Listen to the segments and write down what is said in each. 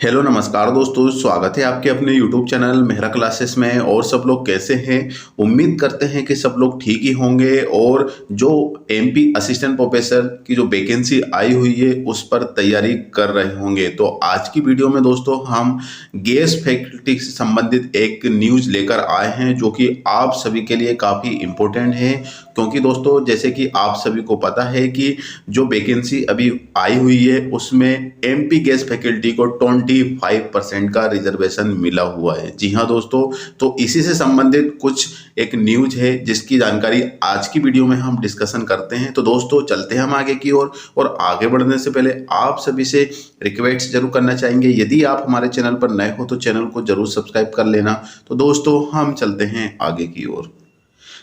Hello नमस्कार दोस्तों, स्वागत है आपके अपने यूट्यूब चैनल मेहरा क्लासेस में। और सब लोग कैसे हैं? उम्मीद करते हैं कि सब लोग ठीक ही होंगे। और जो एमपी असिस्टेंट प्रोफेसर की जो वैकेंसी आई हुई है उस पर तैयारी कर रहे होंगे। तो आज की वीडियो में दोस्तों हम गेस्ट फैकल्टी से संबंधित एक न्यूज़ लेकर आए हैं जो कि आप सभी के लिए काफ़ी इम्पोर्टेंट है। क्योंकि दोस्तों जैसे कि आप सभी को पता है कि जो वैकेंसी अभी आई हुई है उसमें एमपी गेस्ट फैकल्टी को 25% का रिजर्वेशन मिला हुआ है। जी हाँ दोस्तों, तो इसी से संबंधित कुछ एक न्यूज है जिसकी जानकारी आज की वीडियो में हम डिस्कशन करते हैं। तो दोस्तों चलते हैं हम आगे की ओर। और आगे बढ़ने से पहले आप सभी से रिक्वेस्ट जरूर करना चाहेंगे, यदि आप हमारे चैनल पर नए हो तो चैनल को जरूर सब्सक्राइब कर लेना। तो दोस्तों हम चलते हैं आगे की ओर।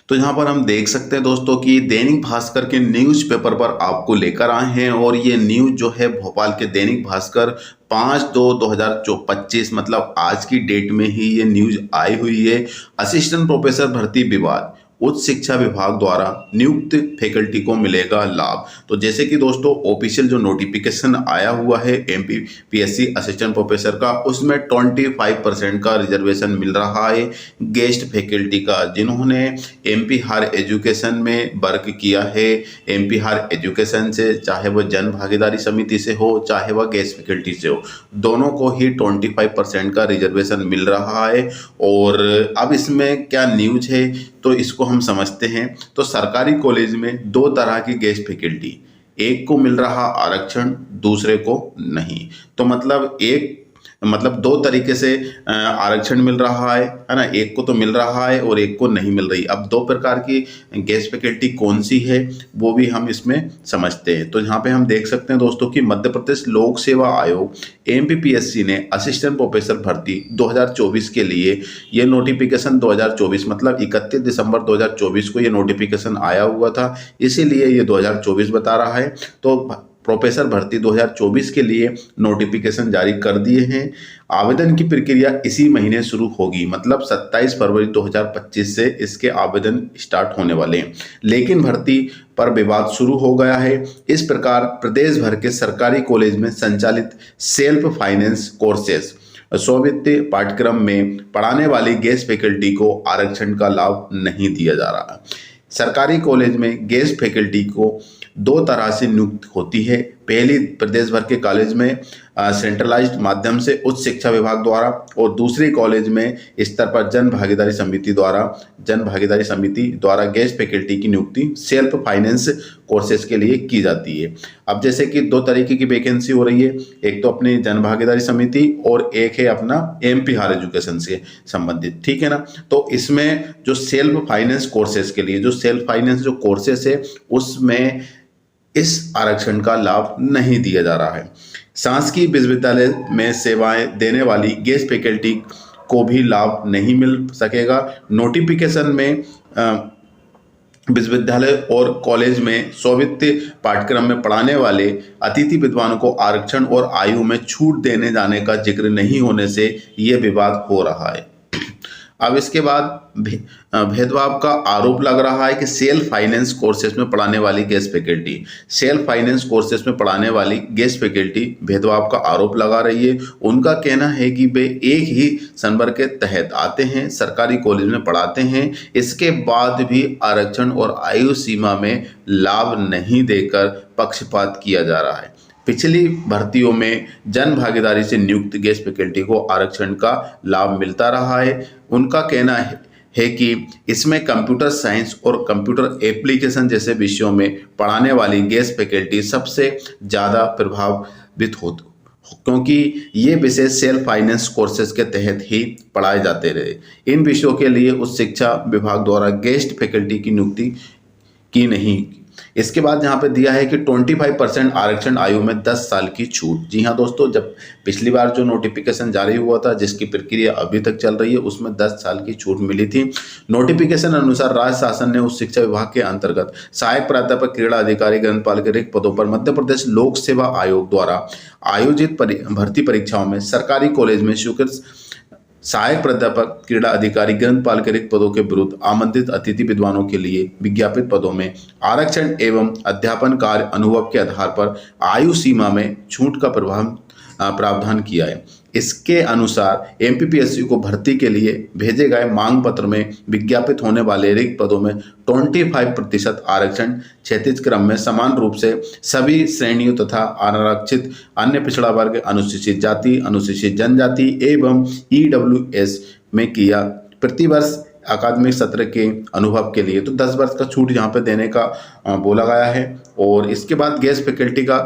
तो यहाँ पर हम देख सकते हैं दोस्तों कि दैनिक भास्कर के न्यूज़पेपर पर आपको लेकर आए हैं। और ये न्यूज़ जो है भोपाल के दैनिक भास्कर 5/2/2025 मतलब आज की डेट में ही ये न्यूज़ आई हुई है। असिस्टेंट प्रोफेसर भर्ती विवाद, उच्च शिक्षा विभाग द्वारा नियुक्त फैकल्टी को मिलेगा लाभ। तो जैसे कि दोस्तों ऑफिशियल जो नोटिफिकेशन आया हुआ है एमपीपीएससी असिस्टेंट प्रोफेसर का, उसमें 25% का रिजर्वेशन मिल रहा है गेस्ट फैकल्टी का, जिन्होंने एमपी हायर एजुकेशन में वर्क किया है। एमपी हायर एजुकेशन से, चाहे वह जन भागीदारी समिति से हो चाहे वह गेस्ट फैकल्टी से हो, दोनों को ही 25% का रिजर्वेशन मिल रहा है। और अब इसमें क्या न्यूज है तो इसको हम समझते हैं। तो सरकारी कॉलेज में दो तरह की गेस्ट फैकल्टी, एक को मिल रहा आरक्षण, दूसरे को नहीं। तो मतलब दो तरीके से आरक्षण मिल रहा है ना। एक को तो मिल रहा है और एक को नहीं मिल रही। अब दो प्रकार की गेस्ट फैकल्टी कौन सी है वो भी हम इसमें समझते हैं। तो यहाँ पे हम देख सकते हैं दोस्तों कि मध्य प्रदेश लोक सेवा आयोग एमपीपीएससी ने असिस्टेंट प्रोफेसर भर्ती 2024 के लिए ये नोटिफिकेशन 2024 मतलब 31 दिसंबर 2024 को ये नोटिफिकेशन आया हुआ था, इसीलिए ये 2024 बता रहा है। तो प्रोफेसर भर्ती 2024 के लिए नोटिफिकेशन जारी कर दिए हैं। आवेदन की प्रक्रिया इसी महीने शुरू होगी, मतलब 27 फरवरी 2025 से इसके आवेदन स्टार्ट होने वाले हैं। लेकिन भर्ती पर विवाद शुरू हो गया है। इस प्रकार प्रदेश भर के सरकारी कॉलेज में संचालित सेल्फ फाइनेंस कोर्सेज स्ववित्तीय पाठ्यक्रम में पढ़ाने वाली गेस्ट फैकल्टी को आरक्षण का लाभ नहीं दिया जा रहा है। सरकारी कॉलेज में गेस्ट फैकल्टी को दो तरह से नियुक्त होती है। पहली प्रदेश भर के कॉलेज में सेंट्रलाइज्ड माध्यम से उच्च शिक्षा विभाग द्वारा, और दूसरी कॉलेज में स्तर पर जन भागीदारी समिति द्वारा गेस्ट फैकल्टी की नियुक्ति सेल्फ फाइनेंस कोर्सेज के लिए की जाती है। अब जैसे कि दो तरीके की वैकेंसी हो रही है, एक तो अपनी जन भागीदारी समिति और एक है अपना एमपी हायर एजुकेशन से संबंधित, ठीक है ना। तो इसमें जो सेल्फ फाइनेंस कोर्सेज के लिए, जो सेल्फ फाइनेंस जो कोर्सेज है उसमें इस आरक्षण का लाभ नहीं दिया जा रहा है। शासकीय विश्वविद्यालय में सेवाएं देने वाली गेस्ट फैकल्टी को भी लाभ नहीं मिल सकेगा। नोटिफिकेशन में विश्वविद्यालय और कॉलेज में स्ववित्तीय पाठ्यक्रम में पढ़ाने वाले अतिथि विद्वानों को आरक्षण और आयु में छूट देने जाने का जिक्र नहीं होने से ये विवाद हो रहा है। अब इसके बाद भेदभाव का आरोप लग रहा है कि सेल्फ फाइनेंस कोर्सेज में पढ़ाने वाली गेस्ट फैकल्टी भेदभाव का आरोप लगा रही है। उनका कहना है कि वे एक ही संवर्ग के तहत आते हैं, सरकारी कॉलेज में पढ़ाते हैं, इसके बाद भी आरक्षण और आयु सीमा में लाभ नहीं देकर पक्षपात किया जा रहा है। पिछली भर्तियों में जन भागीदारी से नियुक्त गेस्ट फैकल्टी को आरक्षण का लाभ मिलता रहा है। उनका कहना है कि इसमें कंप्यूटर साइंस और कंप्यूटर एप्लीकेशन जैसे विषयों में पढ़ाने वाली गेस्ट फैकल्टी सबसे ज़्यादा प्रभावित होती, क्योंकि ये विषय सेल्फ फाइनेंस कोर्सेज के तहत ही पढ़ाए जाते रहे। इन विषयों के लिए उच्च शिक्षा विभाग द्वारा गेस्ट फैकल्टी की नियुक्ति की नहीं। इसके बाद यहाँ पे दिया है कि 25% आरक्षण आयु में 10 साल की छूट। जी हाँ दोस्तों, जब पिछली बार जो नोटिफिकेशन जारी हुआ था जिसकी प्रक्रिया अभी तक चल रही है उसमें 10 साल की छूट मिली थी। नोटिफिकेशन अनुसार राज्य शासन ने उच्च शिक्षा विभाग के अंतर्गत सहायक प्राध्यापक, क्रीड़ा अधिकारी, ग्रंथपाल के रिक्त पदों पर मध्य प्रदेश लोक सेवा आयोग द्वारा आयोजित भर्ती परीक्षाओं में सरकारी कॉलेज में स्वीकृत सहायक प्राध्यापक, क्रीड़ा अधिकारी, ग्रंथपाल के रिक्त पदों के विरुद्ध आमंत्रित अतिथि विद्वानों के लिए विज्ञापित पदों में आरक्षण एवं अध्यापन कार्य अनुभव के आधार पर आयु सीमा में छूट का प्रावधान किया है। इसके अनुसार एमपीपीएससी को भर्ती के लिए भेजे गए मांग पत्र में विज्ञापित होने वाले रिक्त पदों में 25% आरक्षण क्षैतिज क्रम में समान रूप से सभी श्रेणियों तथा अनारक्षित अन्य पिछड़ा वर्ग, अनुसूचित जाति, अनुसूचित जनजाति एवं ईडब्ल्यूएस में किया। प्रतिवर्ष अकादमिक सत्र के अनुभव के लिए तो 10 वर्ष का छूट यहाँ पे देने का बोला गया है। और इसके बाद गेस्ट फैकल्टी का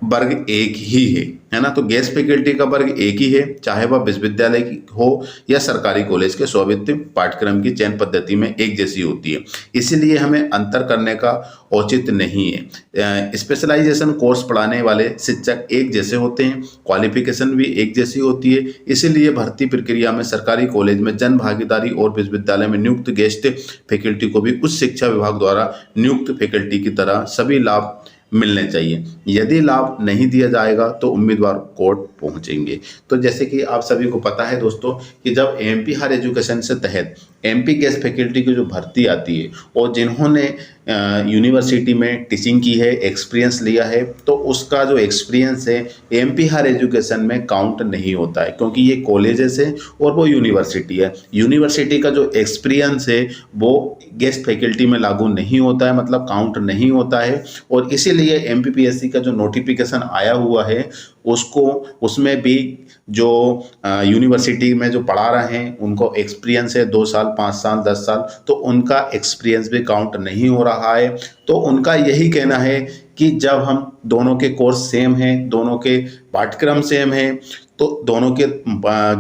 वर्ग एक ही है ना। तो गेस्ट फैकल्टी का वर्ग एक ही है, चाहे वह विश्वविद्यालय की हो या सरकारी कॉलेज के स्ववित्त पाठ्यक्रम की चयन पद्धति में एक जैसी होती है, इसीलिए हमें अंतर करने का औचित्य नहीं है। स्पेशलाइजेशन कोर्स पढ़ाने वाले शिक्षक एक जैसे होते हैं, क्वालिफिकेशन भी एक जैसी होती है, इसीलिए भर्ती प्रक्रिया में सरकारी कॉलेज में जन भागीदारी और विश्वविद्यालय में नियुक्त गेस्ट फैकल्टी को भी उच्च शिक्षा विभाग द्वारा नियुक्त फैकल्टी की तरह सभी लाभ मिलने चाहिए। यदि लाभ नहीं दिया जाएगा तो उम्मीदवार कोर्ट पहुंचेंगे। तो जैसे कि आप सभी को पता है दोस्तों कि जब एमपी हायर एजुकेशन से तहत एमपी गेस्ट फैकल्टी की जो भर्ती आती है और जिन्होंने यूनिवर्सिटी में टीचिंग की है, एक्सपीरियंस लिया है, तो उसका जो एक्सपीरियंस है एमपी हायर एजुकेशन में काउंट नहीं होता है, क्योंकि ये कॉलेजेस है और वो यूनिवर्सिटी है। यूनिवर्सिटी का जो एक्सपीरियंस है वो गेस्ट फैकल्टी में लागू नहीं होता है, मतलब काउंट नहीं होता है। और इसीलिए एमपीपीएससी का जो नोटिफिकेशन आया हुआ है उसमें भी जो यूनिवर्सिटी में जो पढ़ा रहे हैं उनको एक्सपीरियंस है 2 साल, 5 साल, 10 साल, तो उनका एक्सपीरियंस भी काउंट नहीं हो रहा है। तो उनका यही कहना है कि जब हम दोनों के कोर्स सेम हैं, दोनों के पाठ्यक्रम सेम हैं, तो दोनों के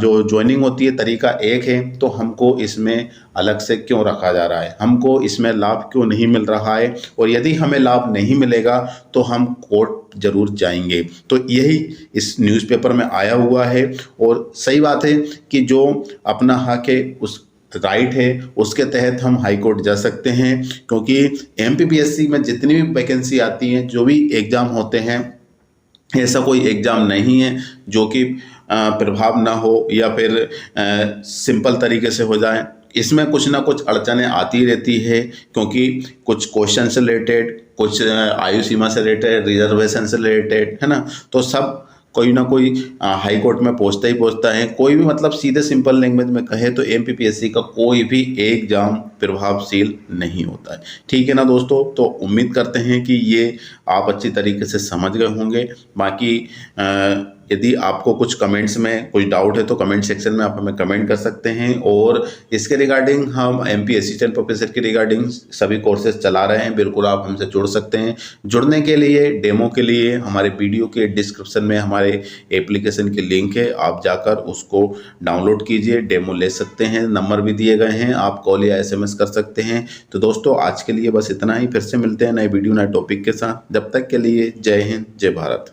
जो ज्वाइनिंग होती है तरीका एक है, तो हमको इसमें अलग से क्यों रखा जा रहा है, हमको इसमें लाभ क्यों नहीं मिल रहा है, और यदि हमें लाभ नहीं मिलेगा तो हम कोर्ट जरूर जाएंगे। तो यही इस न्यूज़पेपर में आया हुआ है। और सही बात है कि जो अपना हक है, उस राइट है, उसके तहत हम हाई कोर्ट जा सकते हैं, क्योंकि एमपीपीएससी में जितनी भी वैकेंसी आती हैं, जो भी एग्ज़ाम होते हैं, ऐसा कोई एग्ज़ाम नहीं है जो कि प्रभाव ना हो या फिर सिंपल तरीके से हो जाए। इसमें कुछ ना कुछ अड़चनें आती रहती है, क्योंकि कुछ क्वेश्चन से रिलेटेड, कुछ आयु सीमा से रिलेटेड, रिजर्वेशन से रिलेटेड, है ना। तो सब कोई ना कोई हाई कोर्ट में पहुंचता ही पहुंचता है। कोई भी मतलब सीधे सिंपल लैंग्वेज में कहे तो एमपीपीएससी का कोई भी एग्जाम प्रभावशील नहीं होता है। ठीक है ना दोस्तों। तो उम्मीद करते हैं कि ये आप अच्छी तरीके से समझ गए होंगे। बाकी यदि आपको कुछ कमेंट्स में कुछ डाउट है तो कमेंट सेक्शन में आप हमें कमेंट कर सकते हैं। और इसके रिगार्डिंग हम एमपी असिस्टेंट प्रोफेसर के रिगार्डिंग सभी कोर्सेज चला रहे हैं, बिल्कुल आप हमसे जुड़ सकते हैं। जुड़ने के लिए, डेमो के लिए हमारे वीडियो के डिस्क्रिप्शन में हमारे एप्लीकेशन की लिंक है, आप जाकर उसको डाउनलोड कीजिए, डेमो ले सकते हैं। नंबर भी दिए गए हैं, आप कॉल या SMS कर सकते हैं। तो दोस्तों आज के लिए बस इतना ही, फिर से मिलते हैं नए वीडियो नए टॉपिक के साथ। जब तक के लिए जय हिंद, जय भारत।